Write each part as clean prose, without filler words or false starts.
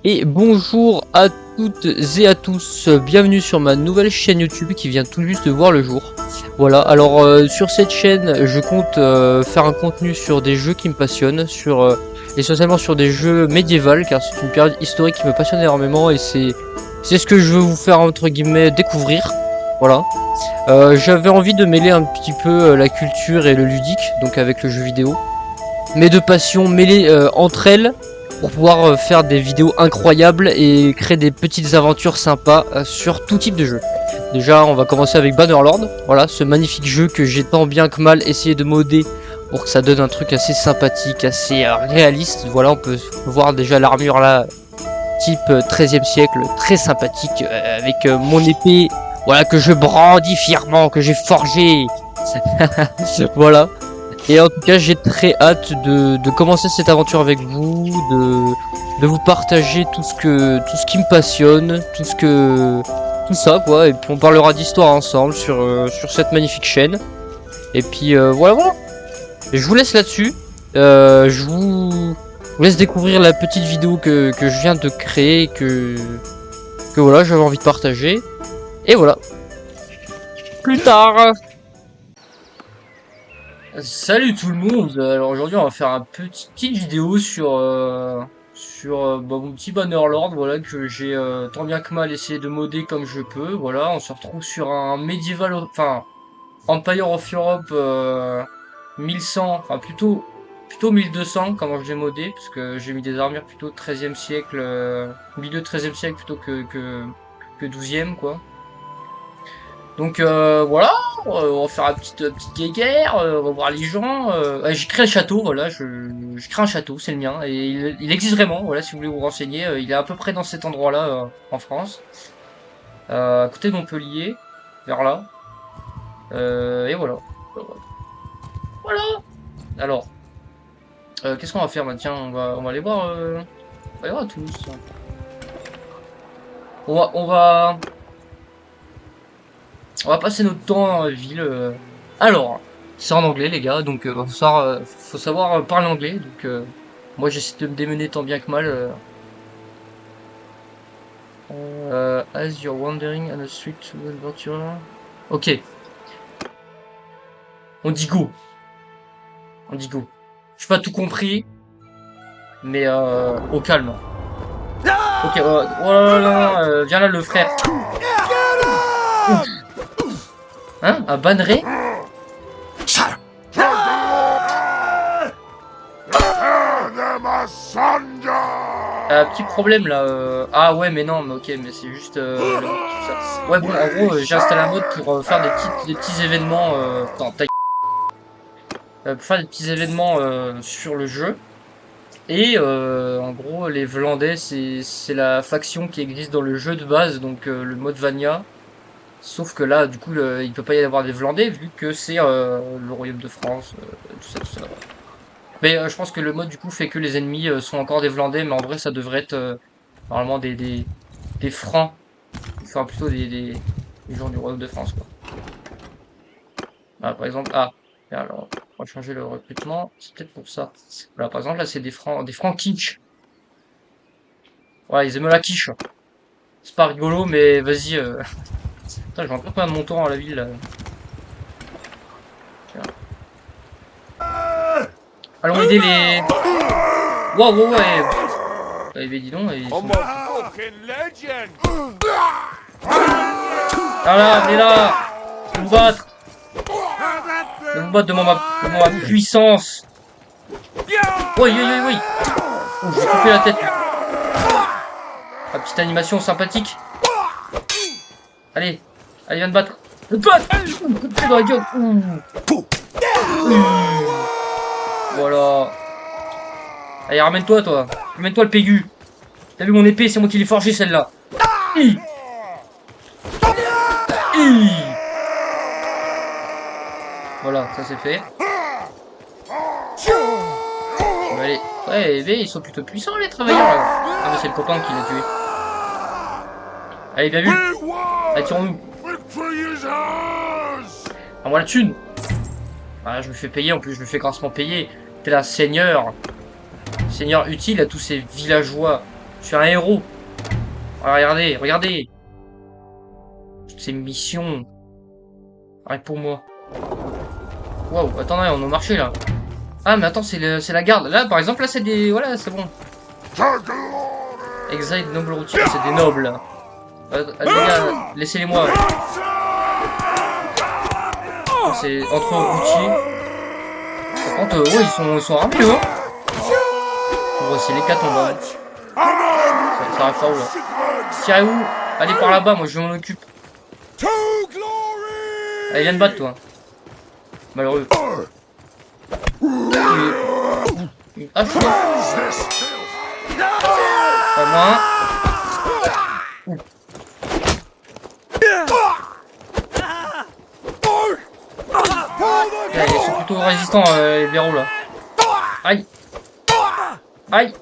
Et bonjour à toutes et à tous, bienvenue sur ma nouvelle chaîne YouTube qui vient tout juste de voir le jour. Voilà, alors sur cette chaîne je compte faire un contenu sur des jeux qui me passionnent, essentiellement sur des jeux médiévaux, car c'est une période historique qui me passionne énormément et c'est ce que je veux vous faire entre guillemets découvrir. Voilà. J'avais envie de mêler un petit peu la culture et le ludique, donc avec le jeu vidéo. Mes deux passions mêlées entre elles pour pouvoir faire des vidéos incroyables et créer des petites aventures sympas sur tout type de jeu. Déjà, on va commencer avec Bannerlord. Voilà, ce magnifique jeu que j'ai tant bien que mal essayé de modder pour que ça donne un truc assez sympathique, assez réaliste. Voilà, on peut voir déjà l'armure là, type 13e siècle, très sympathique, avec mon épée, voilà, que je brandis fièrement, que j'ai forgé. Voilà. Et en tout cas, j'ai très hâte de commencer cette aventure avec vous, de vous partager tout ce qui me passionne, tout ça quoi. Et puis on parlera d'histoire ensemble sur cette magnifique chaîne. Et puis voilà. Et je vous laisse là-dessus. Je vous laisse découvrir la petite vidéo que je viens de créer, que voilà, j'avais envie de partager. Et voilà. Plus tard. Salut tout le monde. Alors aujourd'hui on va faire une petite vidéo sur mon petit Bannerlord, voilà, que j'ai tant bien que mal essayé de modder comme je peux. Voilà, on se retrouve sur un médiéval, enfin Empire of Europe 1100, enfin plutôt 1200 comment je l'ai modé, parce que j'ai mis des armures plutôt 13e siècle, milieu 13e siècle plutôt que 12e quoi. Donc voilà, on va faire une petite guéguerre, on va voir les gens. J'ai créé un château, voilà, je crée un château, c'est le mien, et il existe vraiment, voilà, si vous voulez vous renseigner, il est à peu près dans cet endroit-là, en France, à côté de Montpellier, vers là, et voilà. Voilà. Alors, qu'est-ce qu'on va faire, bah, tiens, on va aller voir, tous. On va passer notre temps dans la ville. Alors, c'est en anglais les gars, donc faut savoir parler anglais. Donc moi j'essaie de me démener tant bien que mal. As you're wandering on the street to adventure. Ok. On dit go. On dit go. J'ai pas tout compris, mais au calme. Ok, voilà, viens là le frère. Ouf. Hein, un banneret? Petit problème là. Ah ouais, mais non, mais ok, mais c'est juste ça. Ouais, bon, en gros, j'ai installé un mode pour faire des petits événements. Attends, pour faire des petits événements sur le jeu. Et en gros, les Vlandais, c'est la faction qui existe dans le jeu de base, donc le mode Vania. Sauf que là, du coup, il peut pas y avoir des Vlandais vu que c'est le royaume de France, tout ça. Mais je pense que le mode du coup fait que les ennemis sont encore des Vlandais, mais en vrai ça devrait être normalement des Francs, enfin plutôt des gens du royaume de France quoi. Voilà, par exemple, alors on va changer le recrutement, c'est peut-être pour ça. Voilà, par exemple là c'est des Francs quiche. Voilà, ils aiment la quiche. C'est pas rigolo, mais vas-y. Putain, j'ai encore plein de mon temps à la ville là. Tiens. Allons aider les. Wow, ouais. Eh ben dis donc, ils sont... Ah là, venez là. Je vais vous battre. Je vais vous battre devant ma puissance. Oui. Oh, je vais couper la tête. La petite animation sympathique. Allez, viens te battre. Viens te battre. Coup dans la gueule. Voilà. Allez, ramène-toi, toi. Ramène-toi le pégu. T'as vu mon épée, c'est moi qui l'ai forgée, celle-là. Voilà, ça c'est fait. Bon, allez. Ouais, ils sont plutôt puissants, les travailleurs, là. Ah, mais c'est le copain qui l'a tué. Allez, bien vu. Attirons-nous. Ah, moi la thune. Ah, je me fais payer, en plus, je me fais grassement payer. T'es là, seigneur. Seigneur utile à tous ces villageois Je suis un héros. Ah, regardez, regardez. Toutes ces missions. Rien pour moi. Waouh, attendez, on a marché là. Ah, mais attends, c'est la garde. Là, par exemple, là, c'est des... Voilà, c'est bon. Exile noble routier, c'est des nobles. Les gars, laissez-les-moi. C'est entre routiers. Par contre, ouais, ils sont armés, hein. Oh, c'est l'hécatombe. Ça arrive pas où, là. Tirez où? Allez par là-bas, moi, je m'en occupe. Allez, viens te battre, toi. Malheureux. Ah, je suis pas moins. Ils sont plutôt résistants, les verrous là. Aïe. Aïe.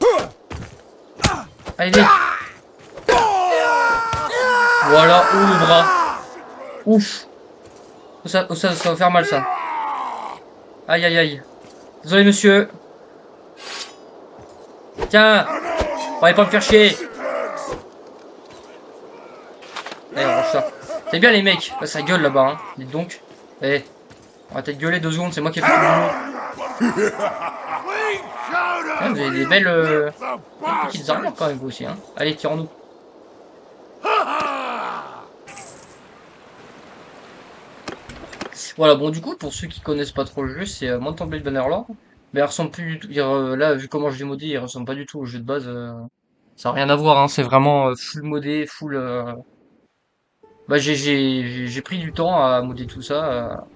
Allez. Voilà, oh le bras. Ouf. Ça va faire mal ça. Aïe aïe aïe. Désolé monsieur. Tiens. On va pas me faire chier. Allez, on range ça. C'est bien les mecs. Là, ça gueule là-bas, hein. Dites donc. Eh. On va peut-être gueuler 2 secondes, c'est moi qui ai fait tout le boulot. Ah, vous avez des belles petites armures quand même vous aussi, hein. Allez, tirons-nous. Voilà, bon du coup, pour ceux qui connaissent pas trop le jeu, c'est Mountain Blade Bannerlord. Mais il ressemble plus du tout, là, vu comment je l'ai modé, il ressemble pas du tout au jeu de base. Ça n'a rien à voir, hein, c'est vraiment full modé, full... Bah j'ai pris du temps à modder tout ça,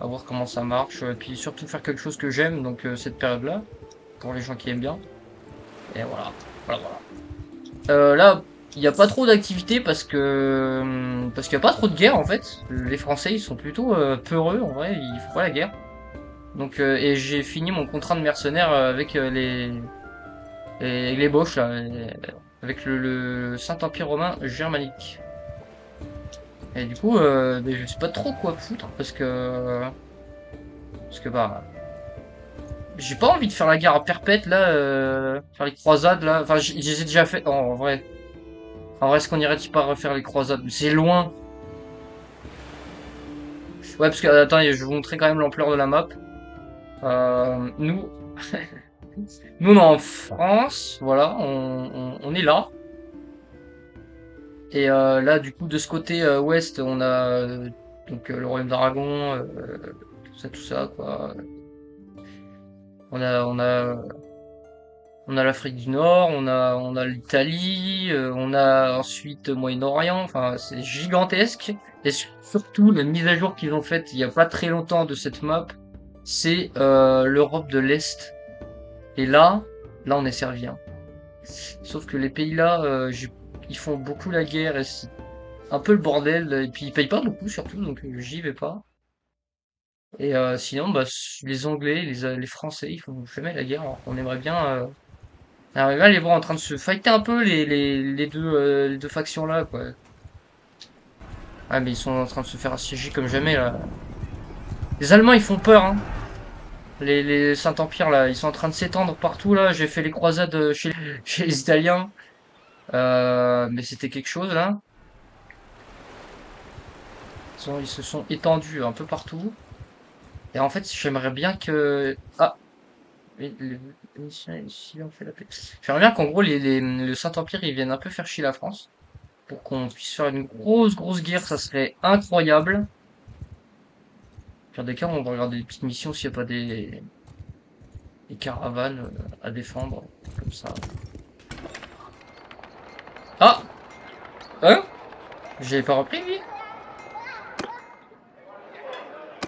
à voir comment ça marche, et puis surtout faire quelque chose que j'aime, donc cette période-là, pour les gens qui aiment bien. Et voilà, voilà, voilà. Là, il n'y a pas trop d'activité parce qu'il n'y a pas trop de guerre en fait. Les Français ils sont plutôt peureux en vrai, ils font pas la guerre. Donc et j'ai fini mon contrat de mercenaire avec les Boches là, avec le Saint-Empire romain germanique. Et du coup, mais je sais pas trop quoi foutre parce que bah j'ai pas envie de faire la guerre à perpète là, faire les croisades là. Enfin, j'ai déjà fait en vrai. En vrai, est-ce qu'on irait pas refaire les croisades? C'est loin. Ouais, parce que, attends, je vais vous montrer quand même l'ampleur de la map. Nous, nous, on est en France, voilà, on est là. Et là, du coup, de ce côté ouest, on a donc le Royaume d'Aragon, tout ça, quoi. On a l'Afrique du Nord, on a l'Italie, on a ensuite le Moyen-Orient, enfin c'est gigantesque. Et surtout, la mise à jour qu'ils ont faite il y a pas très longtemps de cette map, c'est l'Europe de l'Est. Et là on est servi, hein. Sauf que les pays là, ils font beaucoup la guerre et c'est un peu le bordel. Et puis ils payent pas beaucoup surtout, donc j'y vais pas. Et sinon, bah, les Anglais, les Français, ils font jamais la guerre. Alors qu'on aimerait bien arriver à les voir en train de se fighter un peu les deux factions là, quoi. Ah, mais ils sont en train de se faire assiéger comme jamais là. Les Allemands ils font peur, hein. Les Saint-Empire là, ils sont en train de s'étendre partout là. J'ai fait les croisades chez les Italiens. Mais c'était quelque chose là. Ils se sont étendus un peu partout. Et en fait, j'aimerais bien que... Ah, ici on fait la paix. J'aimerais bien qu'en gros le Saint-Empire ils viennent un peu faire chier la France. Pour qu'on puisse faire une grosse guerre, ça serait incroyable. Pire des cas, on va regarder des petites missions s'il n'y a pas des caravanes à défendre, comme ça. Ah! Hein? J'avais pas repris, lui?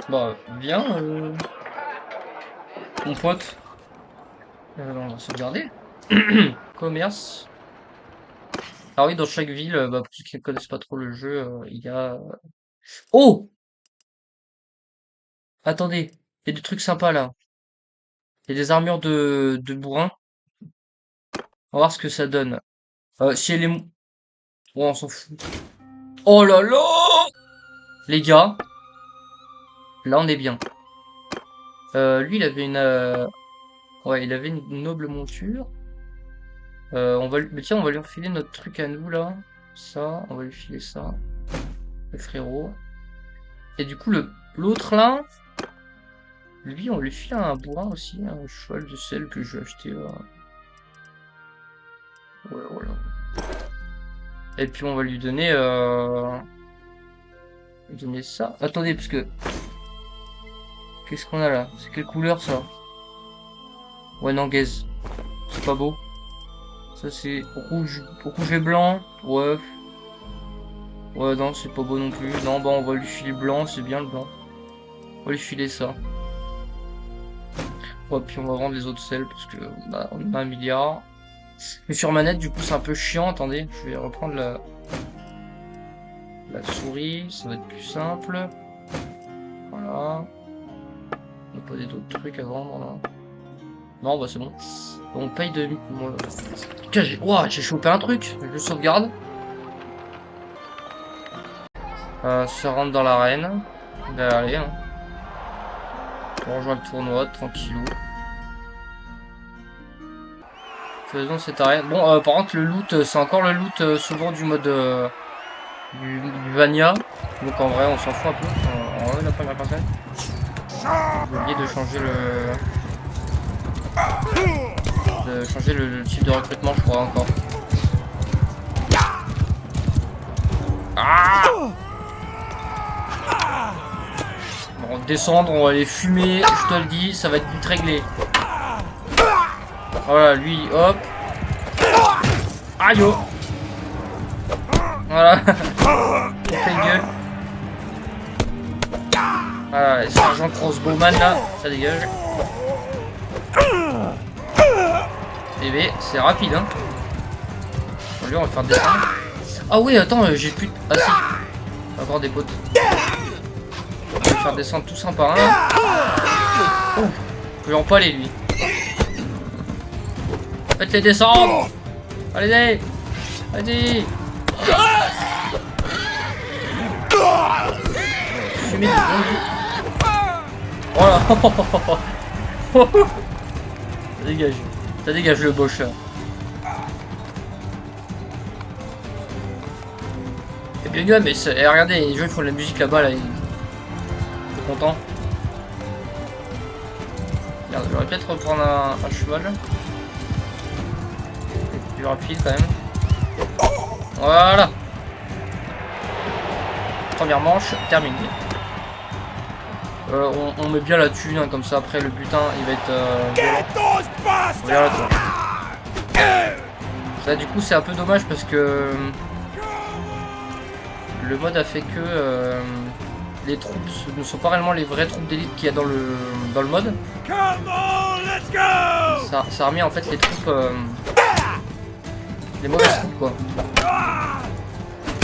Bah, viens, mon pote. On va se garder. Commerce. Ah oui, dans chaque ville, bah, pour ceux qui ne connaissent pas trop le jeu, il y a... Oh! Attendez, il y a des trucs sympas, là. Il y a des armures de bourrin. On va voir ce que ça donne. Si elle est... Oh, on s'en fout. Oh là là! Les gars, là on est bien. Lui il avait une... Ouais, il avait une noble monture. On va lui... Mais tiens, on va lui refiler notre truc à nous, là. Ça, on va lui filer ça. Le frérot. Et du coup, l'autre, là... Lui, on lui file un bourrin aussi. Un cheval de sel que je vais acheter, là. Ouais, voilà. Et puis, on va lui donner... Donner ça. Attendez, parce que... Qu'est-ce qu'on a, là? C'est quelle couleur, ça? Ouais, non, gaze. C'est pas beau. Ça c'est rouge et blanc. Ouais. Ouais, non, c'est pas beau non plus. Non, bah on va lui filer blanc, c'est bien le blanc. On va lui filer ça. Ouais, puis on va vendre les autres selles parce que bah, on a 1 milliard. Mais sur manette, du coup, c'est un peu chiant. Attendez, je vais reprendre la souris. Ça va être plus simple. Voilà. On n'a pas d'autres trucs à vendre là. Non, bah c'est bon. On paye de... Putain, j'ai chopé un truc. Je le sauvegarde. Ça rentre dans l'arène. Ben allez, hein. On rejoint le tournoi, tranquillou. Faisons cette arène. Bon, par contre, le loot, c'est encore le loot souvent du mode du Vania. Donc en vrai, on s'en fout un peu. En vrai, la première personne. J'ai oublié de changer le type de recrutement, je crois, encore. Ah! Bon, descendre, on va les fumer, je te le dis, ça va être vite réglé. Voilà, lui, hop. Aïe oh. Voilà. Il fait une gueule. Voilà, les sergents crossbowman là, ça dégage. Et B, c'est rapide hein. Bon, lui on va faire descendre. Ah oui, attends, j'ai plus de... Ah si. Encore des potes. On va faire descendre tous un par un. Oh, je vais empaler lui. Faites-les descendre. Allez, allez. Fumez du bon. Voilà. Ça dégage. Ça dégage le boche là. Et bien gars, mais regardez, les gens ils font de la musique là-bas là. Ils sont contents. Regarde, j'aurais peut-être reprendre un cheval. Plus rapide quand même. Voilà. Première manche terminée. On met bien la thune hein, comme ça après le butin il va être violent. Ça du coup c'est un peu dommage parce que le mode a fait que les troupes ne sont pas réellement les vraies troupes d'élite qu'il y a dans le mode. Ça a remis en fait les troupes les mauvaises troupes quoi.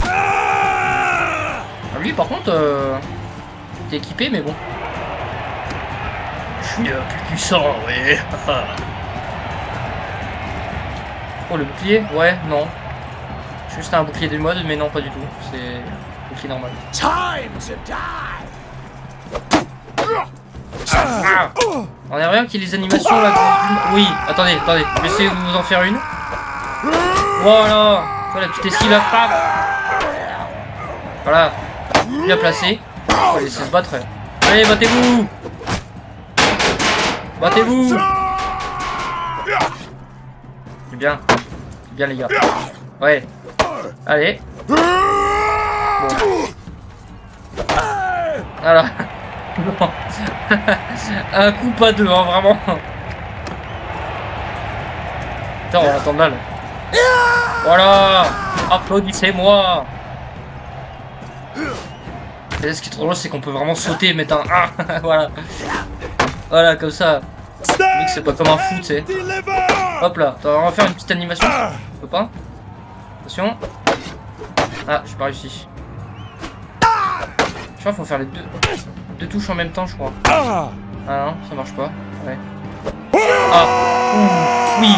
Ah, lui par contre il est équipé mais bon. Je suis plus puissant, oui. Oh le bouclier? Ouais, non. Juste un bouclier du mode, mais non pas du tout. C'est un bouclier normal. Ah. On a rien qui les animations là. Oui, attendez, je vais essayer de vous en faire une. Voilà. Voilà la petite esquive là. Voilà. Bien placé. On va laisser se battre. Allez, battez-vous. Battez-vous. C'est bien. C'est bien les gars. Ouais. Allez. Bon. Voilà. Un coup pas deux, hein, vraiment. Putain, on va attendre là. Voilà. Applaudissez-moi. Et ce qui est trop drôle, c'est qu'on peut vraiment sauter et mettre un voilà. Voilà, comme ça. C'est pas comme un fou, tu sais. Hop là. On va faire une petite animation. Je peux pas. Attention. Ah, j'ai pas réussi. Je crois qu'il faut faire les deux touches en même temps, je crois. Ah non, ça marche pas. Ouais. Ah. Oui.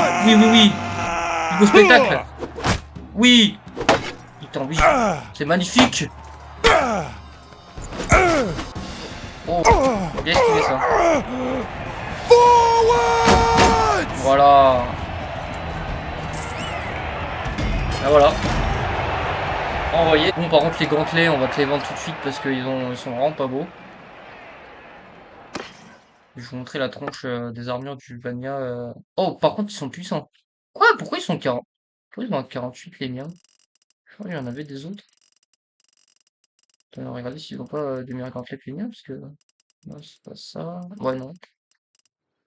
Du beau spectacle. Oui. Putain, oui. C'est magnifique. Oh, bien esquivé ça. Voilà. Ah voilà. Envoyé. Bon, par contre, les gantelets, on va te les vendre tout de suite parce ils sont vraiment pas beaux. Je vais vous montrer la tronche des armures du Vania. Oh, par contre, ils sont puissants. Quoi? Pourquoi ils sont 40? Pourquoi ils ont 48 les miens? Je crois qu'il y en avait des autres. Attends, regardez s'ils ont pas des meilleurs gantelets que les miens parce que. Non, c'est pas ça. Ouais, non.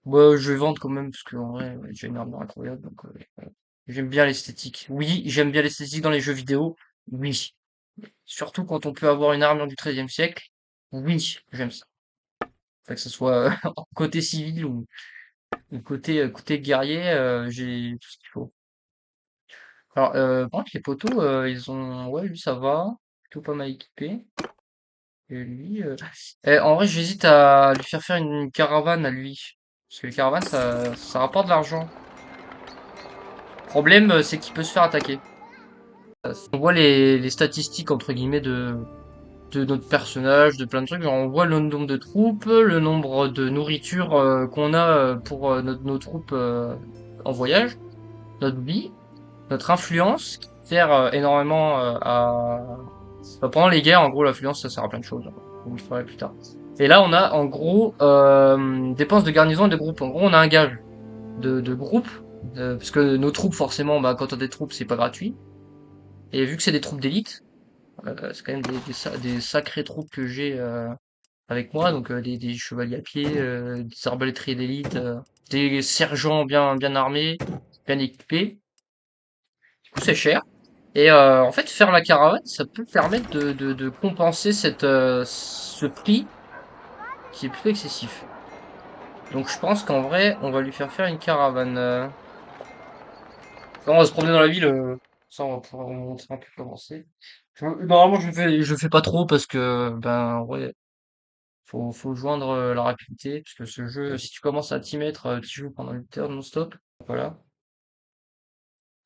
Ouais, je vais vendre quand même parce que en vrai, ouais, j'ai une armure incroyable. Donc, voilà. J'aime bien l'esthétique. Oui, j'aime bien l'esthétique dans les jeux vidéo. Oui. Surtout quand on peut avoir une armure du XIIIe siècle. Oui, j'aime ça. Enfin, que ce soit côté civil ou côté guerrier, j'ai tout ce qu'il faut. Alors, par contre, les poteaux, ils ont... Ouais, lui, ça va. Plutôt pas mal équipé. Et lui... en vrai, j'hésite à lui faire une caravane à lui. Parce que les caravanes, ça rapporte de l'argent. Problème, c'est qu'il peut se faire attaquer. On voit les statistiques, entre guillemets, de notre personnage, de plein de trucs. Genre, on voit le nombre de troupes, le nombre de nourriture qu'on a pour nos troupes en voyage, notre vie, notre influence, qui sert énormément pendant les guerres, en gros, l'influence, ça sert à plein de choses. On le fera plus tard. Et là, on a, en gros, dépenses de garnison et de groupe. En gros, on a un gage de groupe, parce que nos troupes, forcément, bah, quand on a des troupes, c'est pas gratuit. Et vu que c'est des troupes d'élite, c'est quand même des sacrées troupes que j'ai avec moi, donc des chevaliers à pied, des arbalétriers d'élite, des sergents bien armés, bien équipés. Du coup, c'est cher. Et en fait, faire la caravane, ça peut permettre de compenser ce prix qui est plutôt excessif. Donc je pense qu'en vrai, on va lui faire une caravane. Quand on va se promener dans la ville, ça on va pouvoir vous montrer un peu comment c'est. Normalement, je le fais pas trop parce que, ben, ouais, faut joindre la rapidité, parce que ce jeu, si tu commences à t'y mettre, tu joues pendant 8 heures non-stop. Voilà,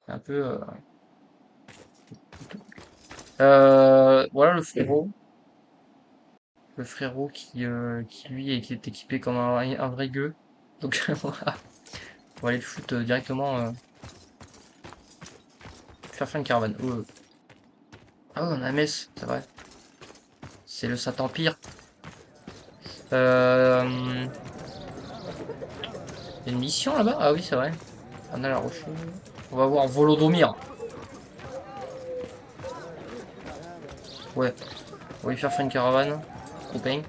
c'est un peu. Voilà le frérot qui lui est équipé comme un vrai gueux. Donc voilà, on va aller le foutre directement faire une caravane. Ah ouais, on a Metz, c'est vrai. C'est le Saint-Empire. Il y a une mission là-bas? Ah oui, c'est vrai. On a la Rochelle. On va voir Volodomir. Ouais, on va lui faire une caravane. Copain.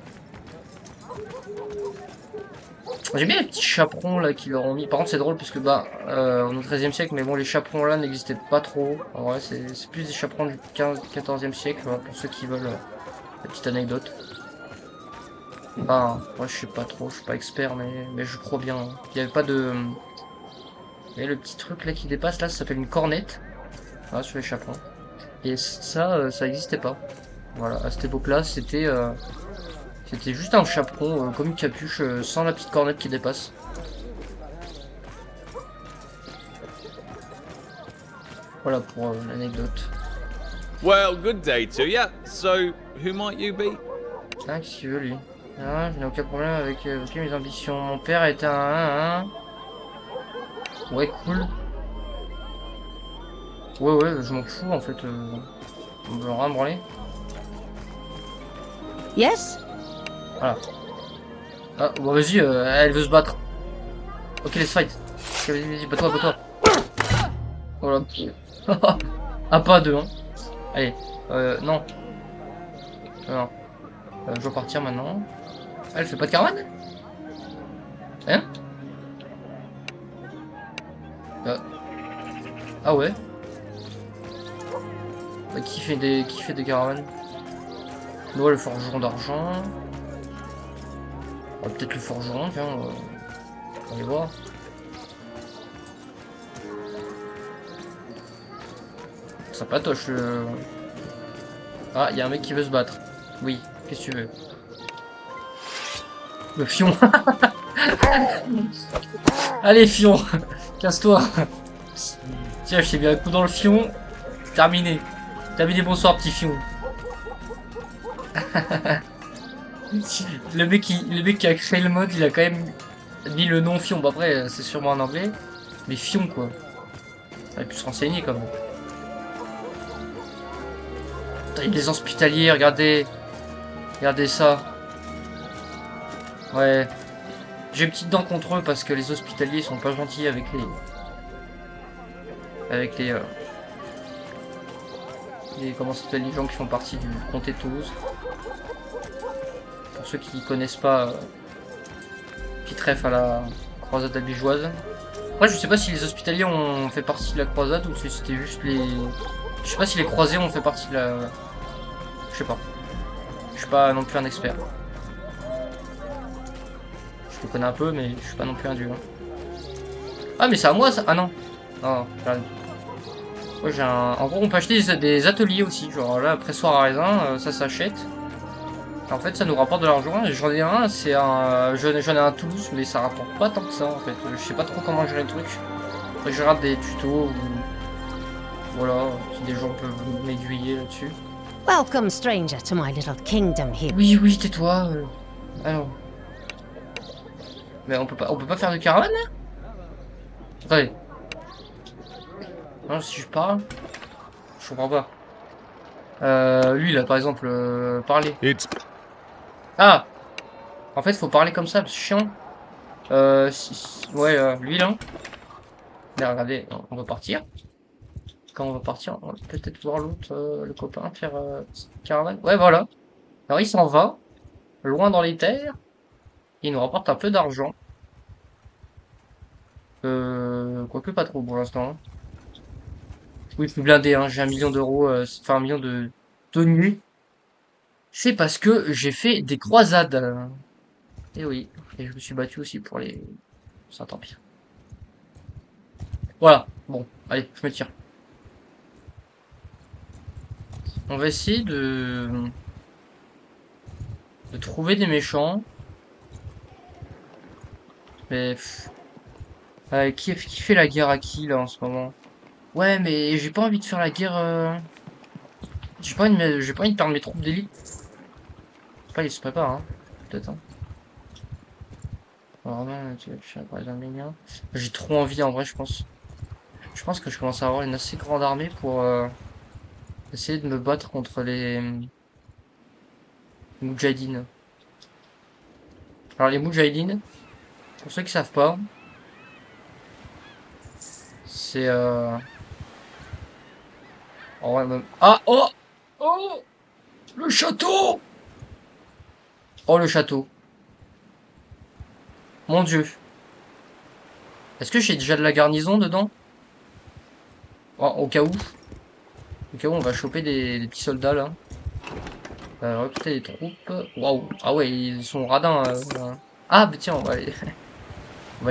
J'aime bien les petits chaperons là qu'ils leur ont mis. Par contre, c'est drôle parce que bah, on est au XIIIe siècle, mais bon, les chaperons là n'existaient pas trop. En vrai, c'est plus des chaperons du 14e siècle, voilà, pour ceux qui veulent la petite anecdote. Bah, moi je sais pas trop, je suis pas expert, mais je crois bien. Hein. Il y avait pas de. Il y a le petit truc là qui dépasse là, ça s'appelle une cornette. Voilà, sur les chaperons. Et ça, ça existait pas. Voilà, à cette époque-là, c'était juste un chaperon, comme une capuche, sans la petite cornette qui dépasse. Voilà pour l'anecdote. Well, good day to ya. So, who might you be? Ah, qu'est-ce qu'il veut lui? Ah, je n'ai aucun problème avec mes ambitions. Mon père était un. Ouais, cool. Ouais, je m'en fous en fait. On veut rien me branler. Yes? Voilà. Ah, bon, vas-y, elle veut se battre. Ok, let's fight. Ok, vas-y, bats-toi. Voilà. Un pas deux, hein. Allez, non. Non. Je dois partir maintenant. Ah, elle fait pas de caravane? Hein? Ah ouais. Bah, qui fait des caravanes? Ouais, le forgeron d'argent. Ah, peut-être le forgeron, tiens, on va aller voir. Ça patoche. Ah, il y a un mec qui veut se battre. Oui, qu'est-ce que tu veux? Le fion. Allez, fion, casse-toi. Tiens, je t'ai mis un coup dans le fion. Terminé. Terminé, bonsoir, petit fion. Le mec qui a créé le mode, il a quand même mis le nom fion. Bon, après, c'est sûrement en anglais. Mais fion, quoi. Ça aurait pu se renseigner, quand même. Putain, il y a des hospitaliers, regardez. Regardez ça. Ouais. J'ai une petite dent contre eux parce que les hospitaliers sont pas gentils avec les... Avec les comment ça s'appelle, les gens qui font partie du comté de Toulouse. Pour ceux qui connaissent pas, qui trèfent à la croisade albigeoise. Après, je sais pas si les hospitaliers ont fait partie de la croisade ou si c'était juste les... Je sais pas si les croisés ont fait partie de la... Je sais pas. Je suis pas non plus un expert. Je le connais un peu, mais je suis pas non plus un dieu. Hein. Ah, mais c'est à moi ça? Ah non. Non, j'arrive. Ouais, j'ai un... En gros, on peut acheter des ateliers aussi. Genre là, pressoir à raisin, ça s'achète. En fait, ça nous rapporte de l'argent. J'en ai un, c'est un... J'en ai un à Toulouse, mais ça rapporte pas tant que ça, en fait. Je sais pas trop comment gérer le truc. Faudrait que je regarde des tutos ou... Voilà, si des gens peuvent m'aiguiller là-dessus. Welcome, stranger, to my little kingdom here. Oui, oui, tais-toi. Alors... Mais on peut pas faire de caravane, là? Attendez. Non, si je parle... Je comprends pas. Lui, là, par exemple, parler. It's Ah! En fait, faut parler comme ça, c'est chiant. Ouais, lui, là. Là, regardez, on va partir. Quand on va partir, on va peut-être voir l'autre, le copain, faire caravane. Ouais, voilà. Alors, il s'en va, loin dans les terres. Il nous rapporte un peu d'argent. Quoique pas trop pour l'instant. Hein. Oui, plus blindé, hein. J'ai 1 million d'euros, enfin 1 million de tenues. C'est parce que j'ai fait des croisades. Et oui, et je me suis battu aussi pour les Saint-Empire. Voilà, bon, allez, je me tire. On va essayer de trouver des méchants. Mais qui fait la guerre à qui là en ce moment? Ouais, mais j'ai pas envie de faire la guerre. J'ai pas envie de perdre mes troupes d'élite. Pas, ils se préparent, hein. Peut-être. Hein. Vraiment, tu vas par les Arméniens. J'ai trop envie en vrai, je pense. Je pense que je commence à avoir une assez grande armée pour essayer de me battre contre les Moudjahidines. Alors les Moudjahidines, pour ceux qui savent pas, c'est en vrai, même... Ah oh oh le château. Oh le château. Mon Dieu. Est-ce que j'ai déjà de la garnison dedans? Oh, au cas où. Au cas où on va choper des petits soldats là. Recruter des troupes. Waouh. Ah ouais, ils sont radins. Ah bah tiens, on va aller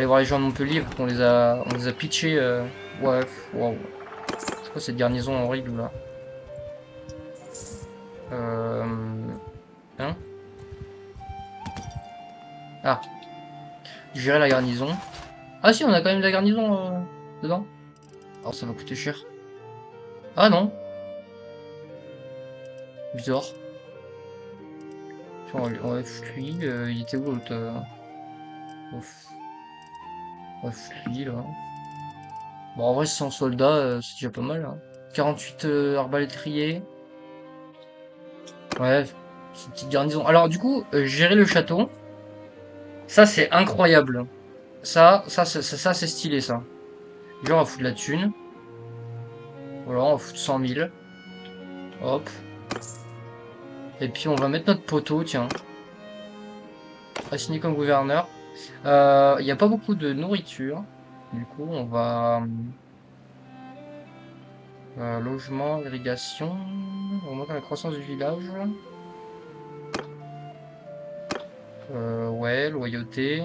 voir les gens de Montpellier parce on les a pitchés. Ouais, waouh. C'est quoi cette garnison horrible là? Hein? Ah, gérer la garnison. Ah si, on a quand même de la garnison dedans. Alors ça va coûter cher. Ah non. Bizarre. Tiens, on va lui, il était où l'autre on va lui là. Bon en vrai 100 soldats, c'est déjà pas mal. Hein. 48 arbalétriers. Ouais, c'est une petite garnison. Alors du coup, gérer le château, ça c'est incroyable. Ça c'est stylé ça. Genre on va foutre de la thune. Voilà, on va foutre 100 000. Hop. Et puis on va mettre notre poteau, tiens. Assigné comme gouverneur. Il n'y a pas beaucoup de nourriture. Du coup, on va... logement, irrigation... On monte la croissance du village. Ouais, loyauté.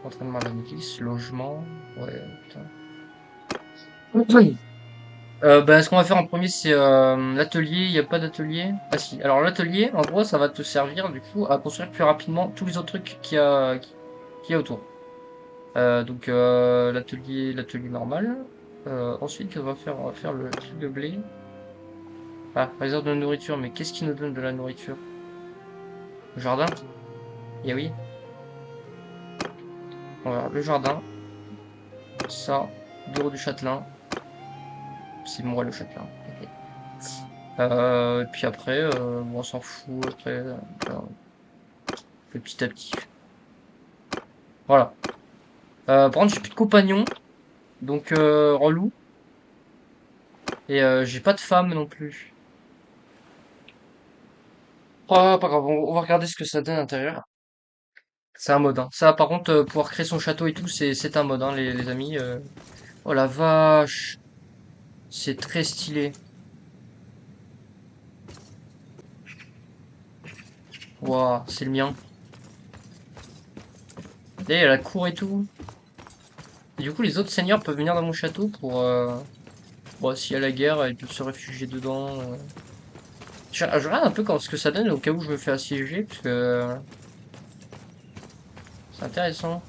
Entraînement à la milice, logement... Ouais, putain. Ben, ce qu'on va faire en premier, c'est l'atelier. Il n'y a pas d'atelier. Ah si. Alors l'atelier, en gros, ça va te servir du coup à construire plus rapidement tous les autres trucs qu'il y a autour. Donc l'atelier normal. Ensuite, on va faire le truc de blé. Ah, réserve de nourriture. Mais qu'est-ce qui nous donne de la nourriture? Le jardin? Eh oui. On va voir le jardin. Ça, bureau du châtelain. C'est moi le chacun. Et puis après, on s'en fout. Après, petit à petit. Voilà. Par contre, j'ai plus de compagnons. Donc, relou. Et j'ai pas de femme non plus. Oh, pas grave, on va regarder ce que ça donne à l'intérieur. C'est un mode, hein. Ça, par contre, pouvoir créer son château et tout, c'est un mode, hein, les amis. Oh la vache. C'est très stylé. Waouh, c'est le mien. Là, il y a la cour et tout. Et du coup, les autres seigneurs peuvent venir dans mon château pour... bon, s'il y a la guerre, ils peuvent se réfugier dedans. Je regarde un peu ce que ça donne au cas où je me fais assiéger, parce que... c'est intéressant.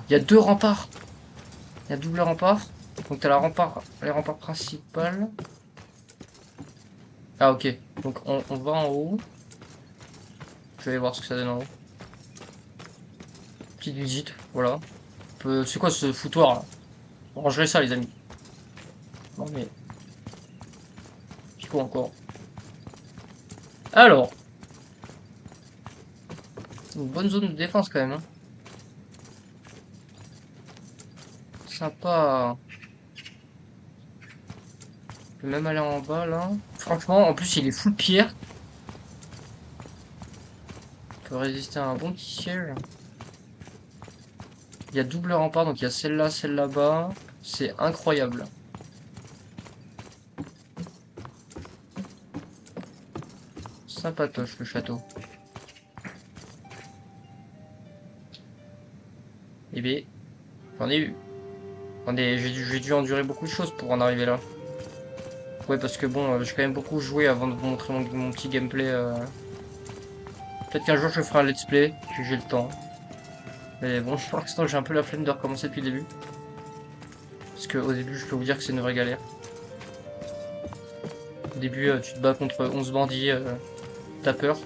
Il y a deux remparts. Il y a double rempart. Donc t'as les remparts principales. Ah ok. Donc on va en haut. Je vais aller voir ce que ça donne en haut. Petite visite, voilà. C'est quoi ce foutoir là? On rangerait ça les amis. Non mais... c'est quoi encore? Alors. Une bonne zone de défense quand même. Hein. Sympa. Je peux même aller en bas là. Franchement, en plus il est full pierre. Il peut résister à un bon petit siège. Il y a double rempart, donc il y a celle-là, celle là-bas. C'est incroyable. Sympatoche le château. Eh bien, j'en ai eu. J'ai dû endurer beaucoup de choses pour en arriver là. Ouais, parce que bon, j'ai quand même beaucoup joué avant de vous montrer mon petit gameplay. Peut-être qu'un jour je ferai un let's play, si j'ai le temps. Mais bon, pour l'instant j'ai un peu la flemme de recommencer depuis le début. Parce qu'au début, je peux vous dire que c'est une vraie galère. Au début, tu te bats contre 11 bandits, t'as peur.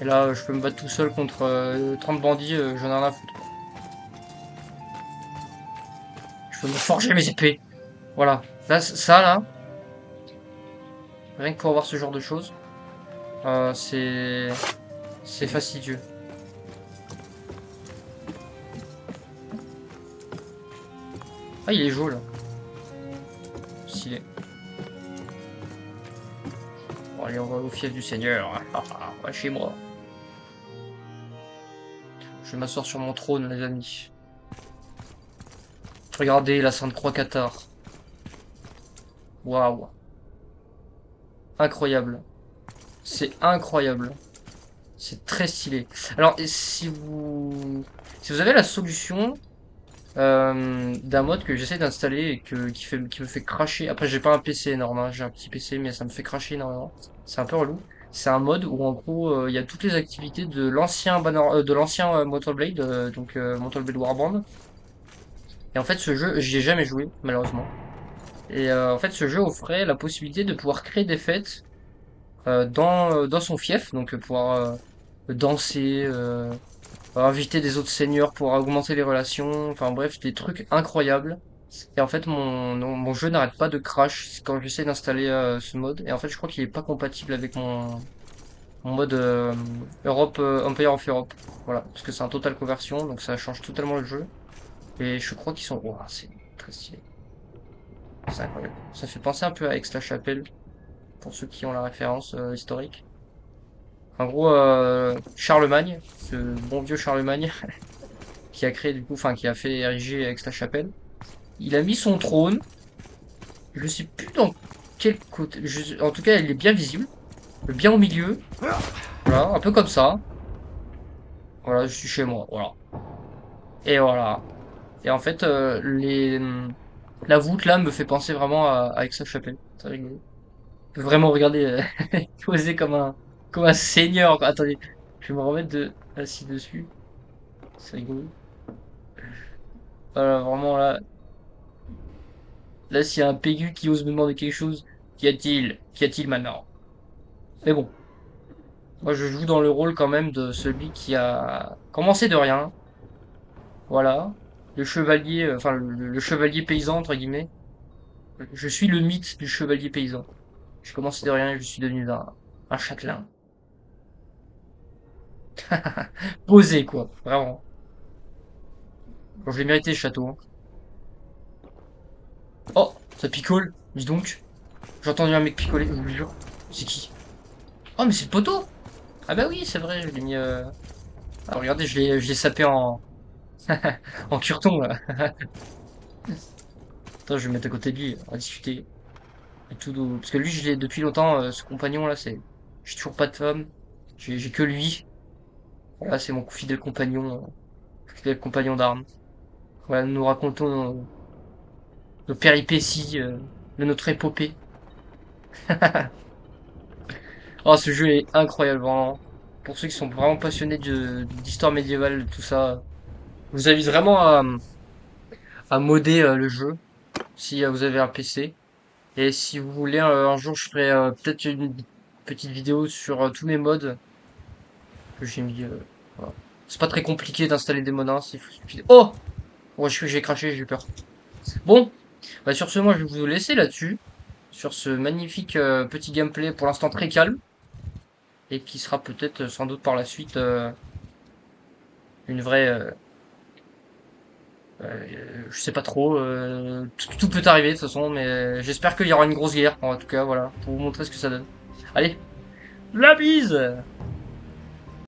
Et là, je peux me battre tout seul contre 30 bandits, j'en ai rien à foutre. Je peux me forger mes épées. Voilà. Là, ça, là, rien que pour avoir ce genre de choses, c'est fastidieux. Ah, il est jaune, là. Stylé. Bon, allez, on va au fief du Seigneur. Ouais, chez moi. Je vais m'asseoir sur mon trône, les amis. Regardez la Sainte Croix Cathare. Waouh. Incroyable. C'est incroyable. C'est très stylé. Alors, si vous avez la solution d'un mode que j'essaie d'installer et qui me fait cracher. Après, j'ai pas un PC énorme, hein. J'ai un petit PC, mais ça me fait cracher énormément. C'est un peu relou. C'est un mode où en gros, il y a toutes les activités de l'ancien Motor Blade, donc Motor Blade Warband. Et en fait, ce jeu, j'y ai jamais joué, malheureusement. Et en fait, ce jeu offrait la possibilité de pouvoir créer des fêtes dans son fief, donc pouvoir danser, inviter des autres seigneurs pour augmenter les relations, enfin bref, des trucs incroyables. Et en fait, mon jeu n'arrête pas de crash quand j'essaie d'installer ce mode. Et en fait, je crois qu'il est pas compatible avec mon mode Europe, Empire of Europe. Voilà, parce que c'est un total conversion, donc ça change totalement le jeu. Et je crois qu'ils sont... Ouah, c'est très stylé. C'est incroyable. Ça fait penser un peu à Aix-la-Chapelle, pour ceux qui ont la référence historique. En gros, Charlemagne, ce bon vieux Charlemagne, qui a créé du coup, enfin qui a fait ériger Aix-la-Chapelle, il a mis son trône, je sais plus dans quel côté, en tout cas il est bien visible, bien au milieu, voilà, un peu comme ça. Voilà, je suis chez moi, voilà. Et voilà. Et en fait, la voûte là me fait penser vraiment à Aix-la-Chapelle. C'est rigolo. Je peux vraiment regarder poser comme un seigneur, quoi. Attendez, je vais me remettre assis dessus. C'est rigolo. Voilà, vraiment là. Là, s'il y a un Pégu qui ose me demander quelque chose, qu'y a-t-il? Qu'y a-t-il maintenant? Mais bon, moi je joue dans le rôle quand même de celui qui a commencé de rien. Voilà. Le chevalier, enfin le chevalier paysan entre guillemets. Je suis le mythe du chevalier paysan. Je commence de rien et je suis devenu un châtelain. Posé, quoi. Vraiment. Bon, je l'ai mérité, ce château. Hein. Oh, ça picole. Dis donc. J'ai entendu un mec picoler, je vous le jure. C'est qui? Oh, mais c'est le poteau! Ah bah oui, c'est vrai, je l'ai mis... Ah, regardez, je l'ai sapé en... en curton, là. Attends, je vais me mettre à côté de lui, on va discuter. Et tout doux. Parce que lui, je l'ai depuis longtemps, ce compagnon, là, c'est... J'ai toujours pas de femme. J'ai que lui. Voilà, c'est mon fidèle compagnon d'armes. Voilà, nous racontons nos péripéties de notre épopée. Oh, ce jeu est incroyable, vraiment. Pour ceux qui sont vraiment passionnés d'histoire médiévale, tout ça, je vous invite vraiment à modder le jeu, si vous avez un PC. Et si vous voulez, un jour, je ferai peut-être une petite vidéo sur tous mes mods que j'ai mis. Voilà. C'est pas très compliqué d'installer des mods, hein, Oh! Ouais, j'ai craché, j'ai eu peur. Bon, bah sur ce, moi, je vais vous laisser là-dessus, sur ce magnifique petit gameplay, pour l'instant très calme, et qui sera peut-être sans doute par la suite une vraie... je sais pas trop, tout peut arriver de toute façon, mais j'espère qu'il y aura une grosse guerre, en tout cas, voilà, pour vous montrer ce que ça donne. Allez, la bise!